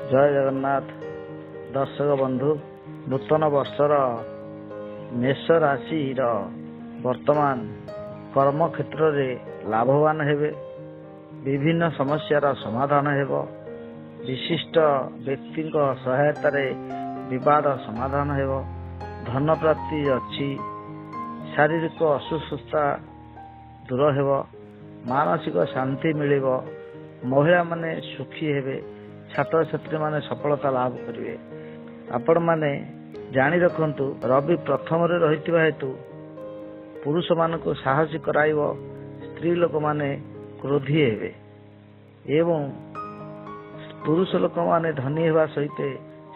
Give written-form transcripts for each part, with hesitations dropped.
जय जगन्नाथ दर्शक बंधु नूतन वर्षर मेष राशि वर्तमान कर्म क्षेत्र में लाभवान हेबे। विभिन्न समस्यार समाधान हेबो। विशिष्ट व्यक्ति सहायता विवाद समाधान हेबो। धन प्राप्ति अछि। शारीरिक असुस्थता दूर हेबो। मानसिक शांति मिलिबो। महिला माने सुखी हेबे। छात्र छात्री माने सफलता लाभ करिवे। आपण माने जानी रखंतु रवि प्रथम रे रहितबा हेतु पुरुष मानक साहसी कराइबो। स्त्री लोक माने क्रोधी हेबे एवं पुरुष लोक माने धनी हेबा सहित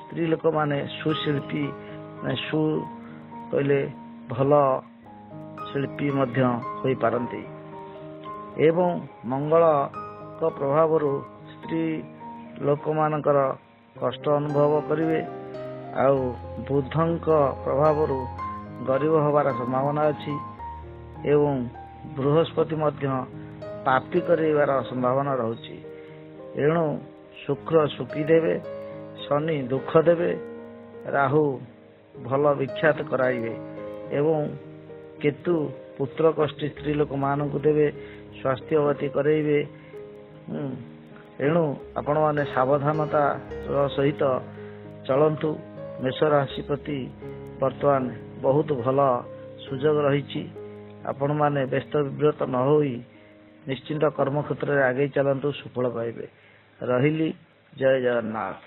स्त्री लोक माने सुशिल्पी सु कहले भल शिल्पी मध्य होई पारंती एवं मंगल को प्रभाव स्त्री लोक मानकर कष्ट अनुभव करिवे। आउ बुधंक प्रभाव गरीब होबार संभावना अछि एवं बृहस्पति मध्य पापी करिवार संभावना रहुछि। एणु शुक्र सुखी देवे। शनि दुख देवे। राहु भल विख्यात कराइबे एवं केतु पुत्र कष्टी स्त्री लोक मानक देवे। स्वास्थ्यवती कराइबे। एणु आपण माने सावधानता सहित चलंतु। मेष राशि प्रति वर्तमान बहुत भल सुजोग रही। आपण माने व्यस्त विव्रत न होई निश्चिंत कर्म क्षेत्र में आगे चलंतु। सुफल पाइबे। रहिली। जय जगन्नाथ।